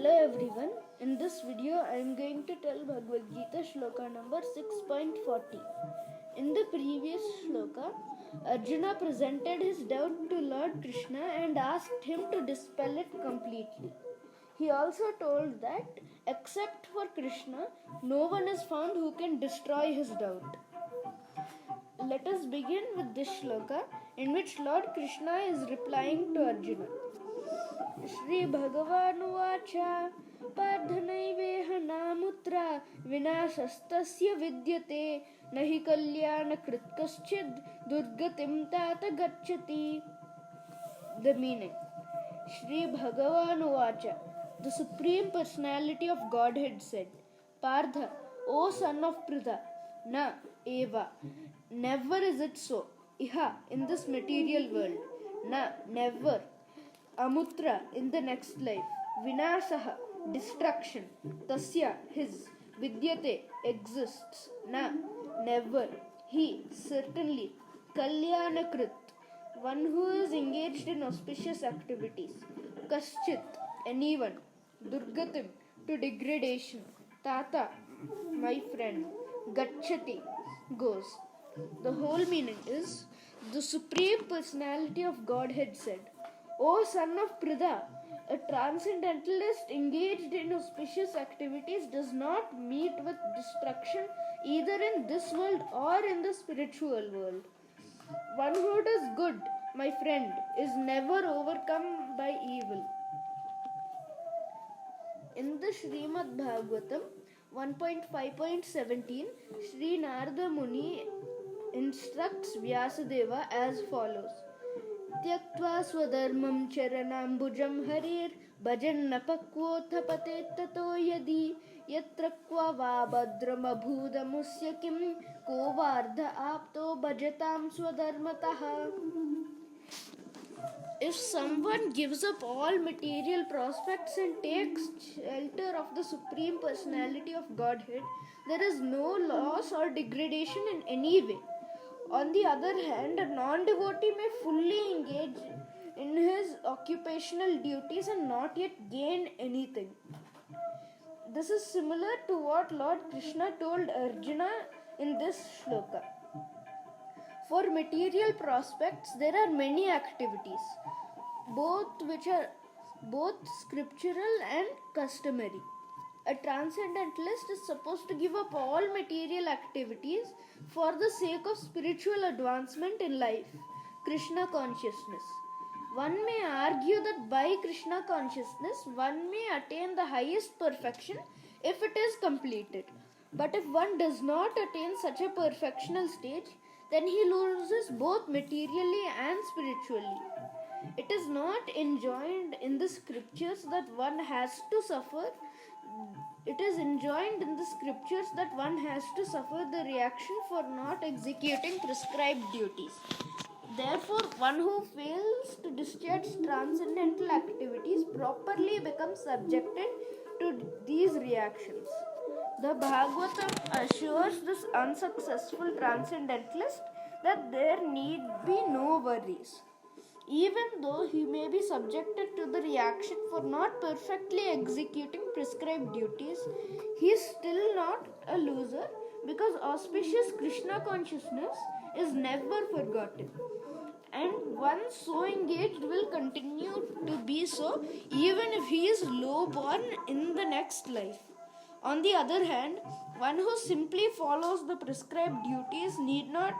Hello everyone, in this video I am going to tell Bhagavad Gita shloka number 6.40. In the previous shloka, Arjuna presented his doubt to Lord Krishna and asked him to dispel it completely. He also told that except for Krishna, no one is found who can destroy his doubt. Let us begin with this shloka in which Lord Krishna is replying to Arjuna. Shri Bhagavanuvacha Pardhanaiveha namutra vinashastasya vidyate nahi kalyana kritkaschid durgatim tata gacchati. The meaning: Shri Bhagavanuvacha, the Supreme Personality of Godhead said, Partha, O son of Pritha, na eva, never is it so, iha, in this material world, na, never, amutra, in the next life, vinasaha, destruction, tasya, his, vidyate, exists, na, never, he, certainly, kalyanakrit, one who is engaged in auspicious activities, kaschit, anyone, durgatim, to degradation, tata, my friend, gacchati, goes. The whole meaning is, the Supreme Personality of Godhead said, O son of Pritha, a transcendentalist engaged in auspicious activities does not meet with destruction either in this world or in the spiritual world. One who does good, my friend, is never overcome by evil. In the Srimad Bhagavatam 1.5.17, Sri Narada Muni instructs Vyasadeva as follows. Tyaktva swadharmam charanambujam harir bhajannapakvotha patettato yadi yatrakva va bhadrama kim ko vardha apto bhajatam swadharmataha. If someone gives up all material prospects and takes shelter of the Supreme Personality of Godhead, there is no loss or degradation in any way. On the other hand, a non-devotee may fully engage in his occupational duties and not yet gain anything. This is similar to what Lord Krishna told Arjuna in this shloka. For material prospects, there are many activities, both scriptural and customary. A transcendentalist is supposed to give up all material activities for the sake of spiritual advancement in life, Krishna consciousness. One may argue that by Krishna consciousness, one may attain the highest perfection if it is completed. But if one does not attain such a perfectional stage, then he loses both materially and spiritually. It is not enjoined in the scriptures that one has to suffer. It is enjoined in the scriptures that one has to suffer the reaction for not executing prescribed duties. Therefore, one who fails to discharge transcendental activities properly becomes subjected to these reactions. The Bhagavatam assures this unsuccessful transcendentalist that there need be no worries. Even though he may be subjected to the reaction for not perfectly executing prescribed duties, he is still not a loser because auspicious Krishna consciousness is never forgotten. And one so engaged will continue to be so even if he is low born in the next life. On the other hand, one who simply follows the prescribed duties need not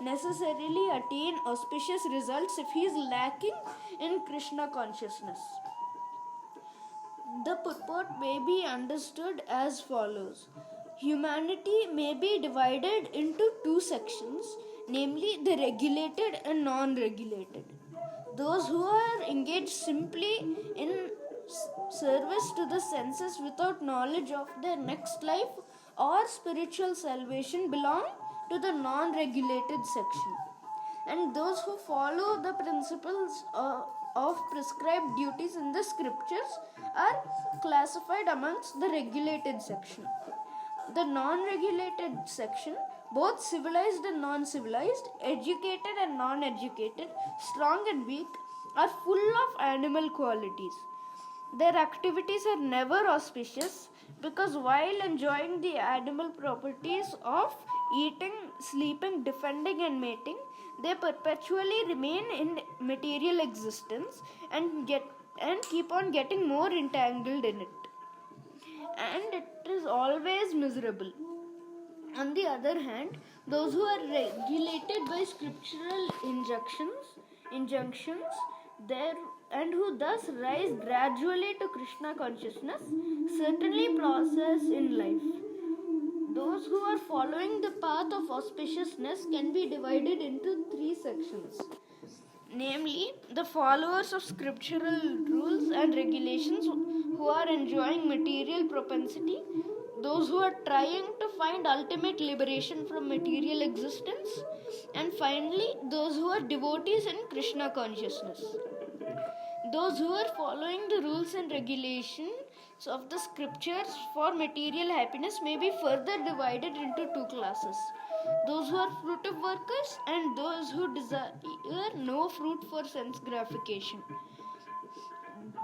necessarily attain auspicious results if he is lacking in Krishna consciousness. The purport may be understood as follows. Humanity may be divided into two sections, namely the regulated and non-regulated. Those who are engaged simply in service to the senses without knowledge of their next life or spiritual salvation belong to the non-regulated section. And those who follow the principles of prescribed duties in the scriptures are classified amongst the regulated section. The non-regulated section, both civilized and non-civilized, educated and non-educated, strong and weak, are full of animal qualities. Their activities are never auspicious because while enjoying the animal properties of eating, sleeping, defending, and mating, they perpetually remain in material existence and keep on getting more entangled in it. And it is always miserable. On the other hand, those who are regulated by scriptural injunctions, there and who thus rise gradually to Krishna consciousness, certainly process in life. Those who are following the path of auspiciousness can be divided into three sections. Namely, the followers of scriptural rules and regulations who are enjoying material propensity, those who are trying to find ultimate liberation from material existence, and finally, those who are devotees in Krishna consciousness. Those who are following the rules and regulations of the scriptures for material happiness may be further divided into two classes: those who are fruitive workers and those who desire no fruit for sense gratification.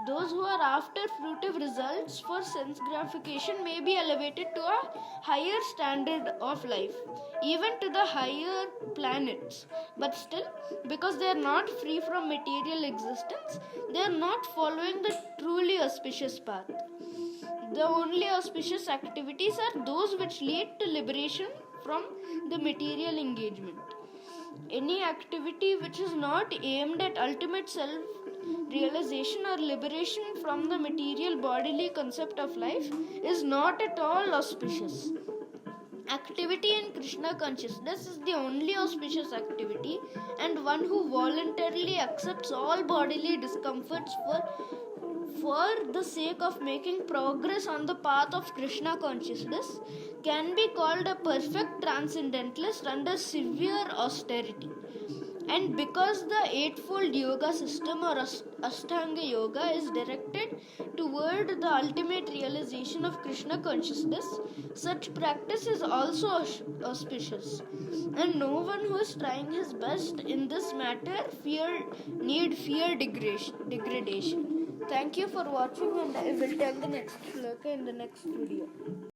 Those who are after fruitive results for sense gratification may be elevated to a higher standard of life, even to the higher planets. But still, because they are not free from material existence, they are not following the truly auspicious path. The only auspicious activities are those which lead to liberation from the material engagement. Any activity which is not aimed at ultimate self-realization or liberation from the material bodily concept of life is not at all auspicious. Activity in Krishna consciousness is the only auspicious activity, and one who voluntarily accepts all bodily discomforts for the sake of making progress on the path of Krishna consciousness can be called a perfect transcendentalist under severe austerity. And because the eightfold yoga system or Ashtanga yoga is directed toward the ultimate realization of Krishna consciousness, such practice is also auspicious. And no one who is trying his best in this matter need fear degradation. Thank you for watching, and I will tell the next shloka in the next video.